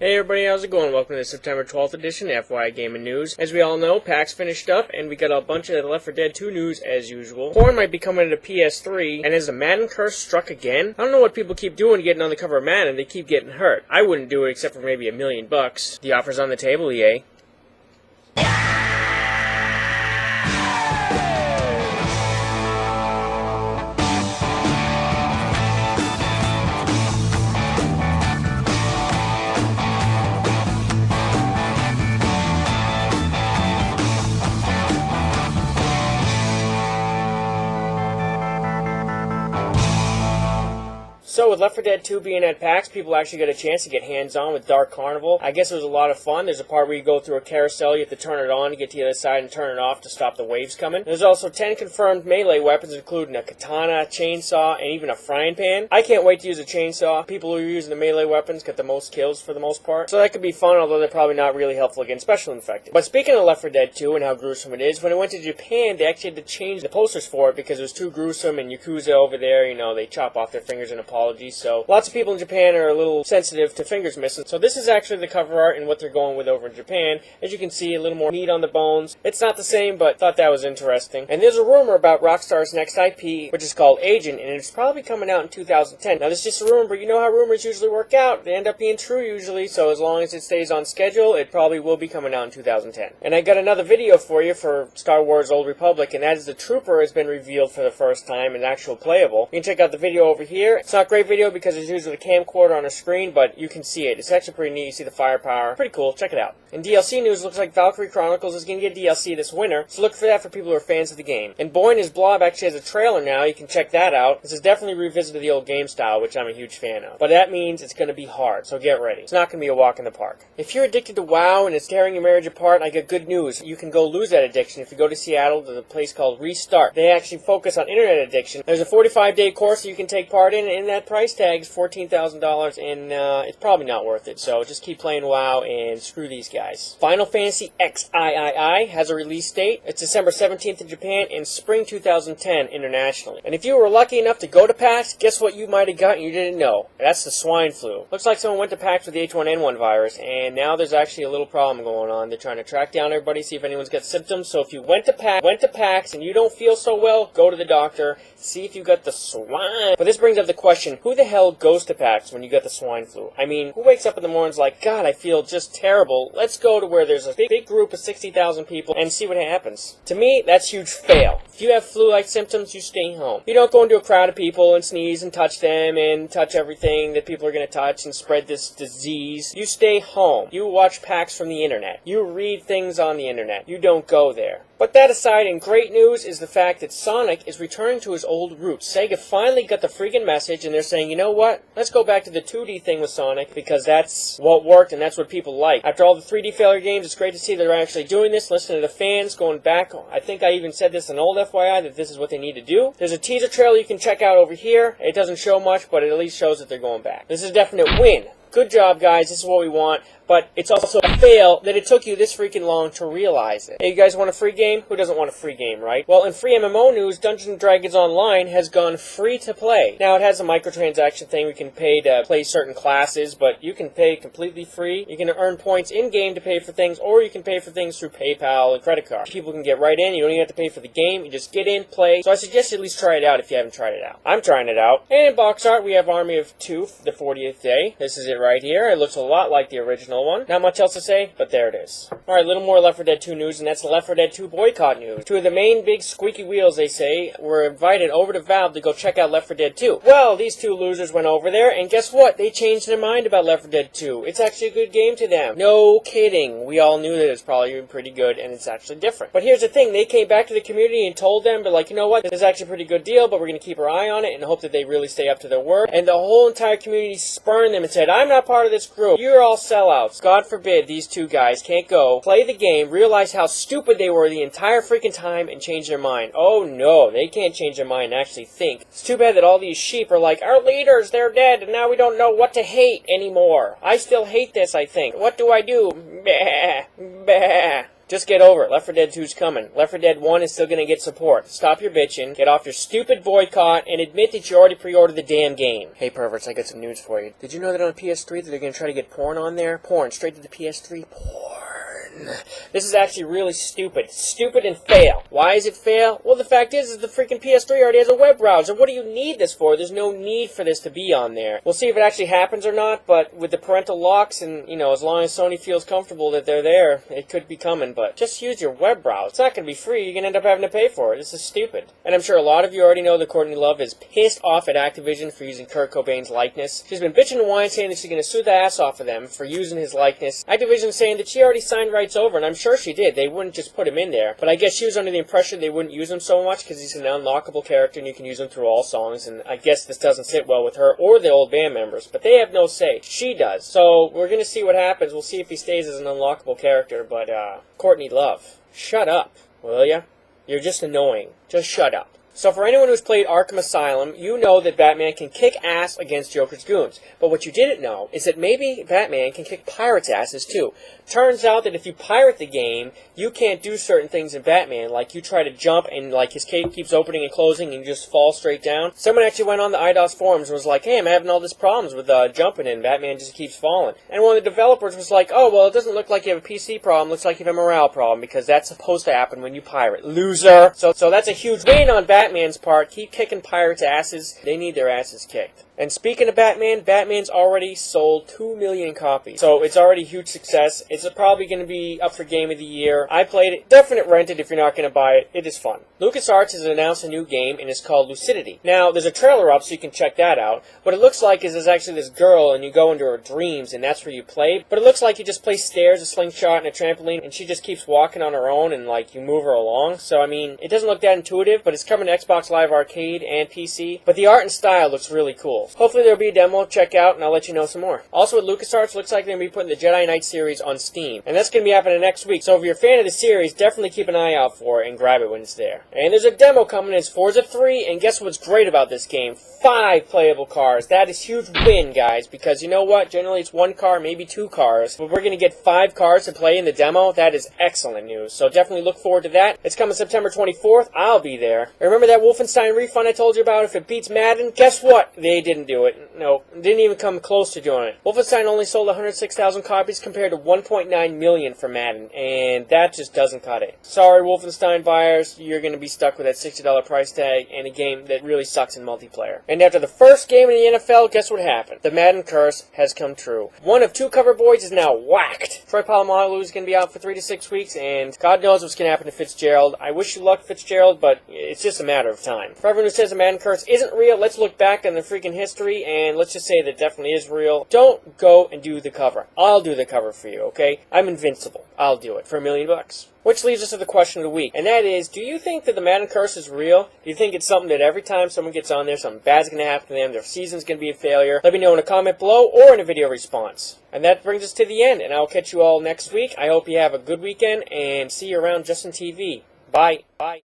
Hey everybody, how's it going? Welcome to the September 12th edition of FYI Gaming News. As we all know, PAX finished up, and we got a bunch of Left 4 Dead 2 news as usual. Porn might be coming to PS3, and has the Madden Curse struck again? I don't know what people keep doing getting on the cover of Madden, they keep getting hurt. I wouldn't do it except for maybe $1 million. The offer's on the table, EA. So with Left 4 Dead 2 being at PAX, people actually got a chance to get hands-on with Dark Carnival. I guess it was a lot of fun. There's a part where you go through a carousel, you have to turn it on to get to the other side and turn it off to stop the waves coming. There's also 10 confirmed melee weapons, including a katana, chainsaw, and even a frying pan. I can't wait to use a chainsaw. People who are using the melee weapons get the most kills for the most part. So that could be fun, although they're probably not really helpful against special infected. But speaking of Left 4 Dead 2 and how gruesome it is, when it went to Japan, they actually had to change the posters for it because it was too gruesome, and Yakuza over there, you know, they chop off their fingers in apologies. So lots of people in Japan are a little sensitive to fingers missing, so this is actually the cover art and what they're going with over in Japan. As you can see, a little more meat on the bones. It's not the same, but thought that was interesting. And there's a rumor about Rockstar's next IP, which is called Agent, and it's probably coming out in 2010. Now, this is just a rumor, but you know how rumors usually work out. They end up being true usually, so as long as it stays on schedule, it probably will be coming out in 2010. And I got another video for you for Star Wars Old Republic, and that is the Trooper has been revealed for the first time in actual playable. You can check out the video over here. It's not a great video because it's used with a camcorder on a screen, but you can see it. It's actually pretty neat. You see the firepower. Pretty cool. Check it out. In DLC news, looks like Valkyrie Chronicles is going to get DLC this winter, so look for that for people who are fans of the game. And boy, His Blob actually has a trailer now. You can check that out. This is definitely revisited the old game style, which I'm a huge fan of. But that means it's going to be hard, so get ready. It's not going to be a walk in the park. If you're addicted to WoW and it's tearing your marriage apart, I got good news. You can go lose that addiction if you go to Seattle to the place called Restart. They actually focus on internet addiction. There's a 45-day course that you can take part in, and that price tag is $14,000, and it's probably not worth it. So just keep playing WoW and screw these guys. Final Fantasy XIII has a release date. It's December 17th in Japan and spring 2010 internationally. And if you were lucky enough to go to PAX, guess what you might have gotten you didn't know? That's the swine flu. Looks like someone went to PAX with the H1N1 virus, and now there's actually a little problem going on. They're trying to track down everybody, see if anyone's got symptoms. So if you went to PAX and you don't feel so well, go to the doctor, see if you got the swine. But this brings up the question, who the hell goes to PAX when you get the swine flu? I mean, who wakes up in the morning and is like, God, I feel just terrible. Let's go to where there's a big group of 60,000 people and see what happens. To me, that's huge fail. If you have flu-like symptoms, you stay home. You don't go into a crowd of people and sneeze and touch them and touch everything that people are going to touch and spread this disease. You stay home. You watch PAX from the internet. You read things on the internet. You don't go there. But that aside, and great news is the fact that Sonic is returning to his old roots. Sega finally got the freaking message, and they're saying, you know what? Let's go back to the 2D thing with Sonic, because that's what worked and that's what people like. After all the 3D failure games, it's great to see they're actually doing this, listening to the fans, going back. I think I even said this in old FYI, that this is what they need to do. There's a teaser trailer you can check out over here. It doesn't show much, but it at least shows that they're going back. This is a definite win. Good job, guys. This is what we want. But it's also a fail that it took you this freaking long to realize it. Hey, you guys want a free game? Who doesn't want a free game, right? Well, in free MMO news, Dungeons & Dragons Online has gone free to play. Now, it has a microtransaction thing. We can pay to play certain classes, but you can pay completely free. You can earn points in-game to pay for things, or you can pay for things through PayPal and credit card. People can get right in. You don't even have to pay for the game. You just get in, play. So I suggest you at least try it out if you haven't tried it out. I'm trying it out. And in box art, we have Army of Two, the 40th day. This is it right here. It looks a lot like the original one. Not much else to say, but there it is. Alright, a little more Left 4 Dead 2 news, and that's the Left 4 Dead 2 boycott news. Two of the main big squeaky wheels, they say, were invited over to Valve to go check out Left 4 Dead 2. Well, these two losers went over there, and guess what? They changed their mind about Left 4 Dead 2. It's actually a good game to them. No kidding. We all knew that it was probably pretty good, and it's actually different. But here's the thing. They came back to the community and told them, but like, you know what? This is actually a pretty good deal, but we're going to keep our eye on it and hope that they really stay up to their word. And the whole entire community spurned them and said, I'm not part of this group. You're all sellouts. God forbid these two guys can't go, play the game, realize how stupid they were the entire freaking time, and change their mind. Oh no, they can't change their mind and actually think. It's too bad that all these sheep are like, our leaders, they're dead, and now we don't know what to hate anymore. I still hate this, I think. What do I do? Bah, bah. Just get over it. Left 4 Dead 2 is coming. Left 4 Dead 1 is still going to get support. Stop your bitching, get off your stupid boycott, and admit that you already pre-ordered the damn game. Hey perverts, I got some news for you. Did you know that on PS3 that they're going to try to get porn on there? Porn, straight to the PS3. Porn. This is actually really stupid. Stupid and fail. Why is it fail? Well, the fact is the freaking PS3 already has a web browser. What do you need this for? There's no need for this to be on there. We'll see if it actually happens or not, but with the parental locks and, you know, as long as Sony feels comfortable that they're there, it could be coming, but just use your web browser. It's not going to be free. You're going to end up having to pay for it. This is stupid. And I'm sure a lot of you already know that Courtney Love is pissed off at Activision for using Kurt Cobain's likeness. She's been bitching and whining saying that she's going to sue the ass off of them for using his likeness. Activision saying that she already signed rights over, and I'm sure she did. They wouldn't just put him in there. But I guess she was under the impression they wouldn't use him so much because he's an unlockable character and you can use him through all songs. And I guess this doesn't sit well with her or the old band members. But they have no say. She does. So we're going to see what happens. We'll see if he stays as an unlockable character. But Courtney Love, shut up, will ya? You're just annoying. Just shut up. So for anyone who's played Arkham Asylum, you know that Batman can kick ass against Joker's goons. But what you didn't know is that maybe Batman can kick pirates' asses too. Turns out that if you pirate the game, you can't do certain things in Batman, like you try to jump and like his cape keeps opening and closing and you just fall straight down. Someone actually went on the IDOS forums and was like, hey, I'm having all these problems with jumping and Batman just keeps falling. And one of the developers was like, oh, well, it doesn't look like you have a PC problem, it looks like you have a morale problem because that's supposed to happen when you pirate. Loser! So that's a huge win on Batman's part. Keep kicking pirates' asses. They need their asses kicked. And speaking of Batman, Batman's already sold 2 million copies. So it's already a huge success. It's probably going to be up for Game of the Year. I played it. Definite rent it if you're not going to buy it. It is fun. LucasArts has announced a new game and it's called Lucidity. Now, there's a trailer up so you can check that out. What it looks like is there's actually this girl and you go into her dreams and that's where you play. But it looks like you just play stairs, a slingshot, and a trampoline and she just keeps walking on her own and like you move her along. So, I mean, it doesn't look that intuitive, but it's coming to Xbox Live Arcade and PC. But the art and style looks really cool. Hopefully there'll be a demo, check out, and I'll let you know some more. Also with LucasArts, looks like they're going to be putting the Jedi Knight series on Steam. And that's going to be happening next week, so if you're a fan of the series, definitely keep an eye out for it and grab it when it's there. And there's a demo coming, it's Forza 3, and guess what's great about this game? 5 playable cars. That is huge win, guys, because you know what? Generally it's 1 car, maybe 2 cars, but we're going to get 5 cars to play in the demo. That is excellent news, so definitely look forward to that. It's coming September 24th. I'll be there. Remember that Wolfenstein refund I told you about? If it beats Madden, guess what? They didn't do it. No, didn't even come close to doing it. Wolfenstein only sold 106,000 copies compared to 1.9 million for Madden, and that just doesn't cut it. Sorry, Wolfenstein buyers, you're going to be stuck with that $60 price tag and a game that really sucks in multiplayer. And after the first game in the NFL, guess what happened? The Madden Curse has come true. One of 2 cover boys is now whacked. Troy Polamalu is going to be out for 3 to 6 weeks, and God knows what's going to happen to Fitzgerald. I wish you luck, Fitzgerald, but it's just a matter of time. For everyone who says the Madden Curse isn't real, let's look back on the freaking history, and let's just say that it definitely is real. Don't go and do the cover. I'll do the cover for you, okay? I'm invincible. I'll do it for $1 million. Which leads us to the question of the week, and that is, do you think that the Madden Curse is real? Do you think it's something that every time someone gets on there, something bad's going to happen to them, their season's going to be a failure? Let me know in a comment below or in a video response. And that brings us to the end, and I'll catch you all next week. I hope you have a good weekend, and see you around Justin TV. Bye. Bye.